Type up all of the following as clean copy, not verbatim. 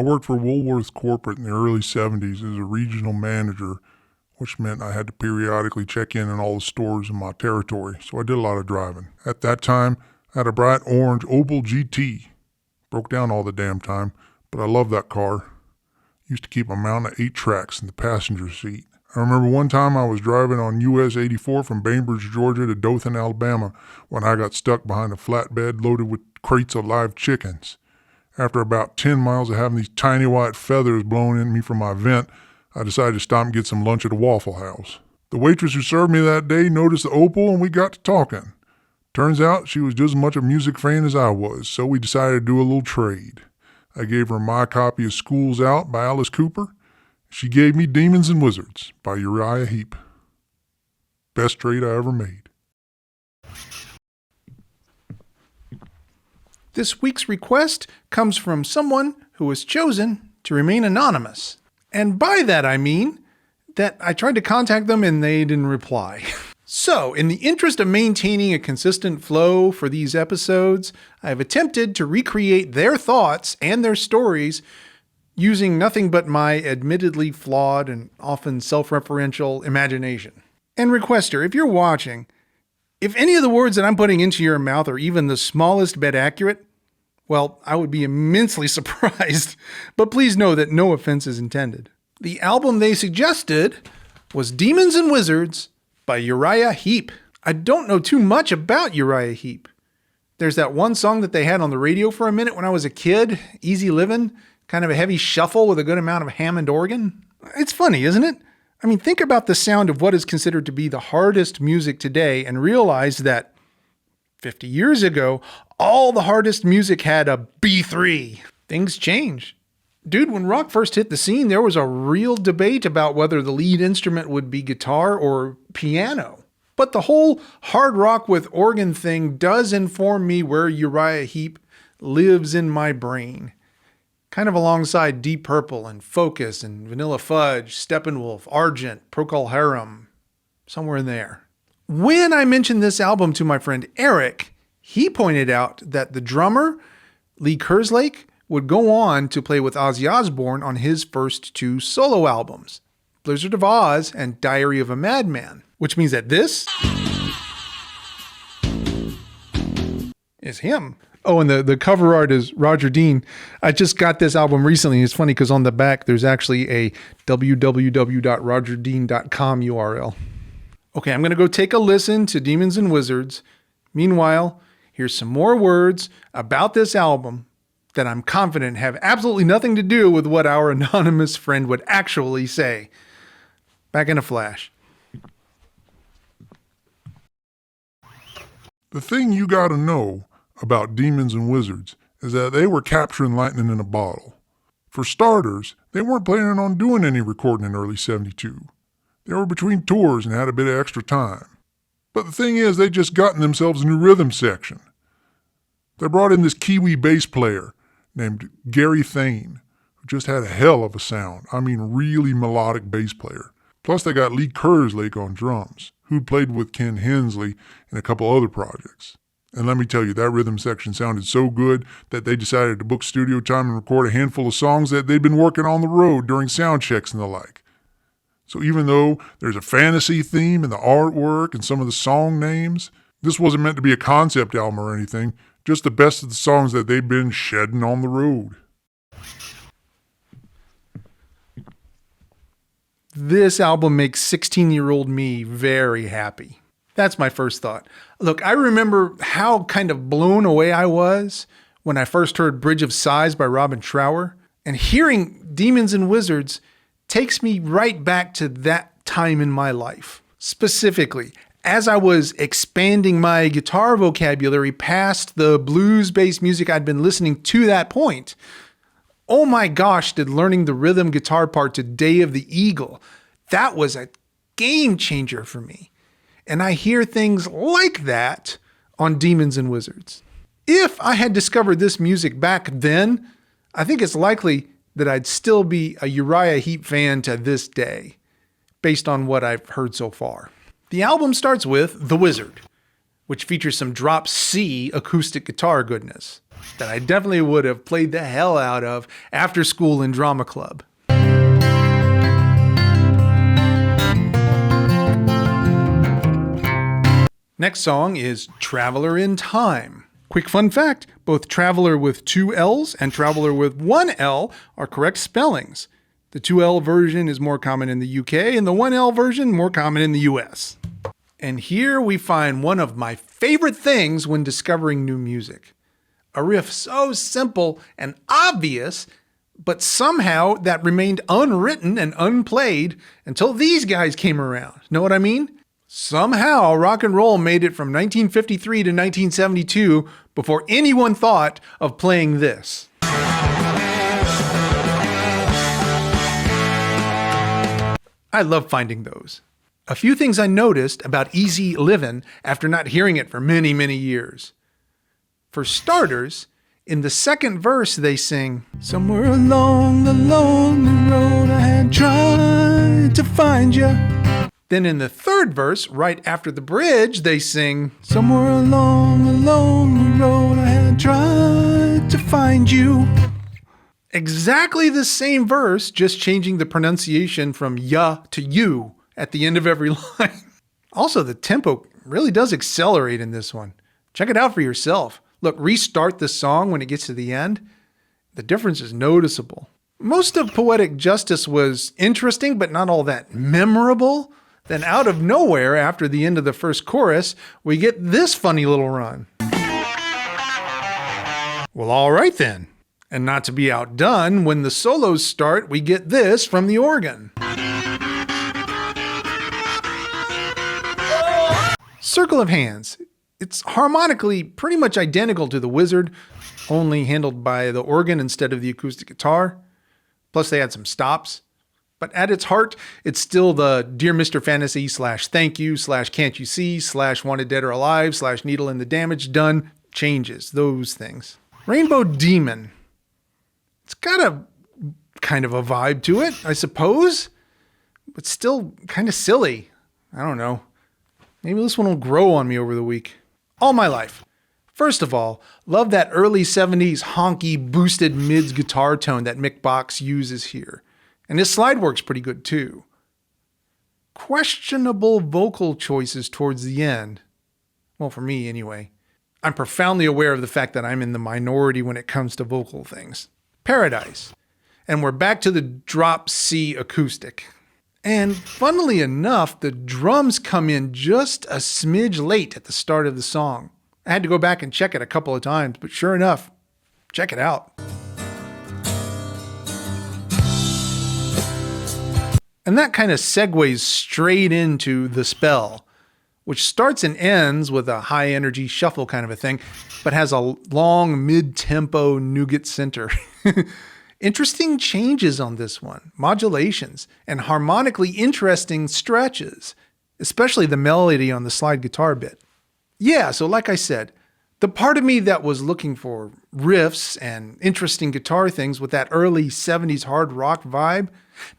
worked for Woolworth Corporate in the early 70s as a regional manager, which meant I had to periodically check in all the stores in my territory, so I did a lot of driving. At that time, I had a bright orange Opel GT. Broke down all the damn time, but I loved that car. Used to keep a mountain of 8 tracks in the passenger seat. I remember one time I was driving on US 84 from Bainbridge, Georgia to Dothan, Alabama, when I got stuck behind a flatbed loaded with crates of live chickens. After about 10 miles of having these tiny white feathers blown in me from my vent, I decided to stop and get some lunch at a Waffle House. The waitress who served me that day noticed the Opel and we got to talking. Turns out she was just as much a music fan as I was, so we decided to do a little trade. I gave her my copy of School's Out by Alice Cooper. She gave me Demons and Wizards by Uriah Heep. Best trade I ever made. This week's request comes from someone who has chosen to remain anonymous. And by that I mean that I tried to contact them and they didn't reply. So, in the interest of maintaining a consistent flow for these episodes, I have attempted to recreate their thoughts and their stories using nothing but my admittedly flawed and often self-referential imagination. And requester, if you're watching, if any of the words that I'm putting into your mouth are even the smallest bit accurate, well, I would be immensely surprised, but please know that no offense is intended. The album they suggested was Demons and Wizards by Uriah Heep. I don't know too much about Uriah Heep. There's that one song that they had on the radio for a minute when I was a kid, Easy Livin', kind of a heavy shuffle with a good amount of Hammond organ. It's funny, isn't it? I mean, think about the sound of what is considered to be the hardest music today and realize that 50 years ago, all the hardest music had a B3. Things change. Dude, when rock first hit the scene, there was a real debate about whether the lead instrument would be guitar or piano. But the whole hard rock with organ thing does inform me where Uriah Heep lives in my brain. Kind of alongside Deep Purple and Focus and Vanilla Fudge, Steppenwolf, Argent, Procol Harum, somewhere in there. When I mentioned this album to my friend Eric, he pointed out that the drummer, Lee Kerslake, would go on to play with Ozzy Osbourne on his first 2 solo albums, Blizzard of Oz and Diary of a Madman, which means that this is him. Oh, and the cover art is Roger Dean. I just got this album recently. It's funny because on the back, there's actually a www.rogerdean.com URL. Okay, I'm going to go take a listen to Demons and Wizards. Meanwhile, here's some more words about this album that I'm confident have absolutely nothing to do with what our anonymous friend would actually say. Back in a flash. The thing you gotta know about Demons and Wizards is that they were capturing lightning in a bottle. For starters, they weren't planning on doing any recording in early 72. They were between tours and had a bit of extra time. But the thing is, they just gotten themselves a new rhythm section. They brought in this Kiwi bass player named Gary Thane, who just had a hell of a sound. I mean, really melodic bass player. Plus they got Lee Kerslake on drums, who played with Ken Hensley and a couple other projects. And let me tell you, that rhythm section sounded so good that they decided to book studio time and record a handful of songs that they'd been working on the road during sound checks and the like. So even though there's a fantasy theme in the artwork and some of the song names, this wasn't meant to be a concept album or anything, just the best of the songs that they've been shedding on the road. This album makes 16-year-old me very happy. That's my first thought. Look, I remember how kind of blown away I was when I first heard Bridge of Sighs by Robin Trower, and hearing Demons and Wizards takes me right back to that time in my life. Specifically, as I was expanding my guitar vocabulary past the blues-based music I'd been listening to that point, oh my gosh, did learning the rhythm guitar part to Day of the Eagle, that was a game changer for me. And I hear things like that on Demons and Wizards. If I had discovered this music back then, I think it's likely that I'd still be a Uriah Heep fan to this day, based on what I've heard so far. The album starts with The Wizard, which features some drop C acoustic guitar goodness that I definitely would have played the hell out of after school in drama club. Next song is Traveler in Time. Quick fun fact, both Traveler with 2 L's and Traveler with 1 L are correct spellings. The 2L version is more common in the UK and the 1L version more common in the US. And here we find one of my favorite things when discovering new music. A riff so simple and obvious, but somehow that remained unwritten and unplayed until these guys came around. Know what I mean? Somehow rock and roll made it from 1953 to 1972 before anyone thought of playing this. I love finding those. A few things I noticed about Easy Livin' after not hearing it for many, many years. For starters, in the second verse they sing, "Somewhere along the lonely road I had tried to find you." Then in the third verse, right after the bridge, they sing, "Somewhere along the lonely road I had tried to find you." Exactly the same verse, just changing the pronunciation from ya to you at the end of every line. Also, the tempo really does accelerate in this one. Check it out for yourself. Look, restart the song when it gets to the end. The difference is noticeable. Most of Poetic Justice was interesting, but not all that memorable. Then out of nowhere, after the end of the first chorus, we get this funny little run. Well, all right then. And not to be outdone, when the solos start, we get this from the organ. Circle of Hands. It's harmonically pretty much identical to The Wizard, only handled by the organ instead of the acoustic guitar. Plus they had some stops. But at its heart, it's still the Dear Mr. Fantasy /Thank You /Can't You See /Wanted Dead or Alive /Needle in the Damage Done changes, those things. Rainbow Demon. It's got a kind of a vibe to it, I suppose, but still kind of silly. I don't know. Maybe this one will grow on me over the week. All My Life. First of all, love that early 70s honky boosted mids guitar tone that Mick Box uses here. And his slide works pretty good too. Questionable vocal choices towards the end. Well, for me anyway. I'm profoundly aware of the fact that I'm in the minority when it comes to vocal things. Paradise. And we're back to the drop C acoustic. And funnily enough, the drums come in just a smidge late at the start of the song. I had to go back and check it a couple of times, but sure enough, check it out. And that kind of segues straight into The Spell, which starts and ends with a high energy shuffle kind of a thing, but has a long mid-tempo nougat center. Interesting changes on this one, modulations, and harmonically interesting stretches, especially the melody on the slide guitar bit. Yeah, so like I said, the part of me that was looking for riffs and interesting guitar things with that early 70s hard rock vibe,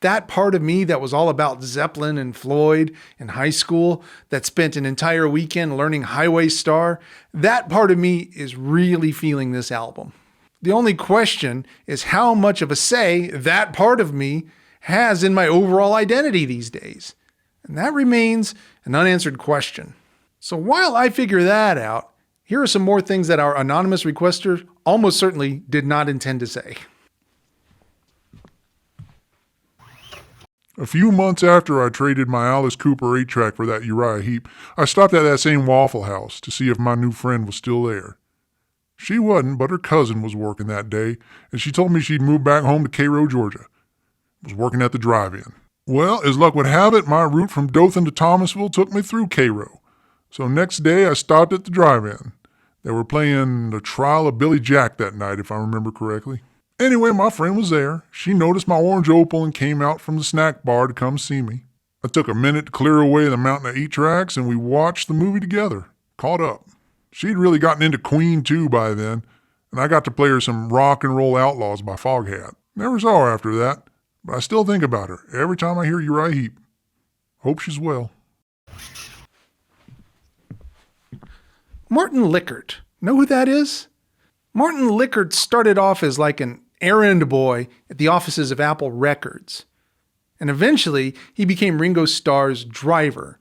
that part of me that was all about Zeppelin and Floyd in high school, that spent an entire weekend learning Highway Star, that part of me is really feeling this album. The only question is how much of a say that part of me has in my overall identity these days. And that remains an unanswered question. So while I figure that out, here are some more things that our anonymous requester almost certainly did not intend to say. A few months after I traded my Alice Cooper 8-track for that Uriah Heep, I stopped at that same Waffle House to see if my new friend was still there. She wasn't, but her cousin was working that day, and she told me she'd moved back home to Cairo, Georgia. Was working at the drive-in. Well, as luck would have it, my route from Dothan to Thomasville took me through Cairo. So next day I stopped at the drive-in. They were playing The Trial of Billy Jack that night, if I remember correctly. Anyway, my friend was there. She noticed my orange opal and came out from the snack bar to come see me. I took a minute to clear away the mountain of 8-tracks, and we watched the movie together. Caught up. She'd really gotten into Queen too by then, and I got to play her some Rock and Roll Outlaws by Foghat. Never saw her after that, but I still think about her every time I hear Uriah Heep. Hope she's well. Martin Lickert. Know who that is? Martin Lickert started off as like an errand boy at the offices of Apple Records. And eventually, he became Ringo Starr's driver,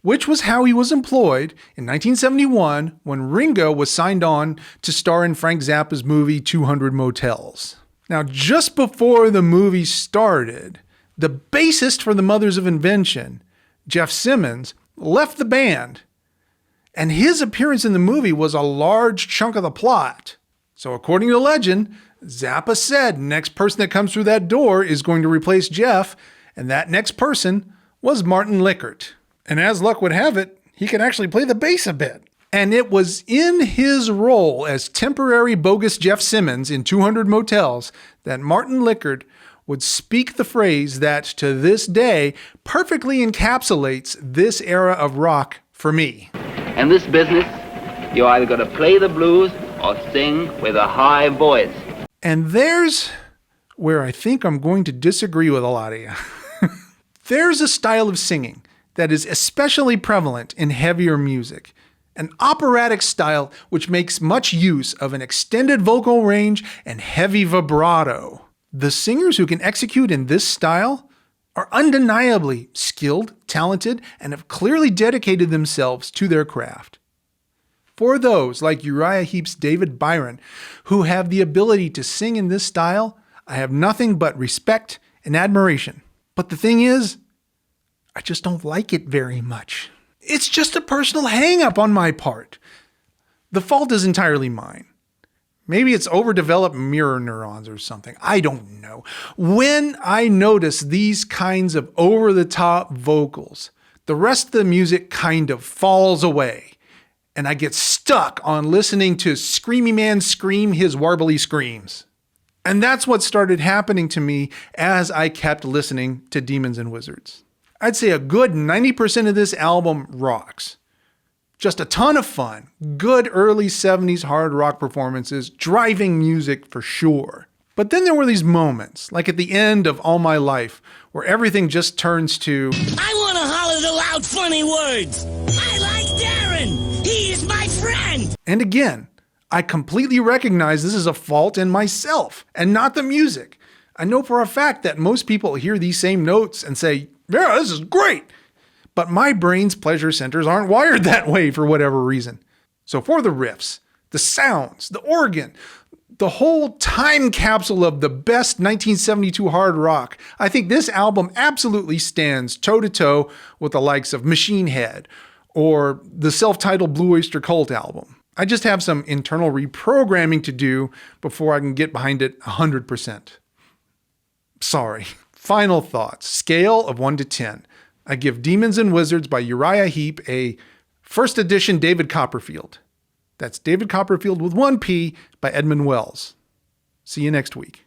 which was how he was employed in 1971 when Ringo was signed on to star in Frank Zappa's movie 200 Motels. Now, just before the movie started, the bassist for the Mothers of Invention, Jeff Simmons, left the band, and his appearance in the movie was a large chunk of the plot. So according to legend, Zappa said next person that comes through that door is going to replace Jeff, and that next person was Martin Lickert. And as luck would have it, he could actually play the bass a bit. And it was in his role as temporary bogus Jeff Simmons in 200 Motels that Martin Lickert would speak the phrase that to this day perfectly encapsulates this era of rock for me. In this business, you either got to play the blues or sing with a high voice. And there's where I think I'm going to disagree with a lot of you. There's a style of singing that is especially prevalent in heavier music, an operatic style which makes much use of an extended vocal range and heavy vibrato. The singers who can execute in this style are undeniably skilled, talented, and have clearly dedicated themselves to their craft. For those like Uriah Heep's David Byron, who have the ability to sing in this style, I have nothing but respect and admiration. But the thing is, I just don't like it very much. It's just a personal hang-up on my part. The fault is entirely mine. Maybe it's overdeveloped mirror neurons or something. I don't know. When I notice these kinds of over-the-top vocals, the rest of the music kind of falls away. And I get stuck on listening to Screamy Man scream his warbly screams. And that's what started happening to me as I kept listening to Demons and Wizards. I'd say a good 90% of this album rocks. Just a ton of fun, good early 70s hard rock performances, driving music for sure. But then there were these moments, like at the end of All My Life, where everything just turns to, I want to holler the loud funny words. I like Darren. He is my friend. And again, I completely recognize this is a fault in myself and not the music. I know for a fact that most people hear these same notes and say, yeah, this is great. But my brain's pleasure centers aren't wired that way for whatever reason. So for the riffs, the sounds, the organ, the whole time capsule of the best 1972 hard rock, I think this album absolutely stands toe-to-toe with the likes of Machine Head or the self-titled Blue Oyster Cult album. I just have some internal reprogramming to do before I can get behind it 100%. Sorry. Final thoughts. Scale of 1 to 10. I give Demons and Wizards by Uriah Heep a first edition David Copperfield. That's David Copperfield with 1 P by Edmund Wells. See you next week.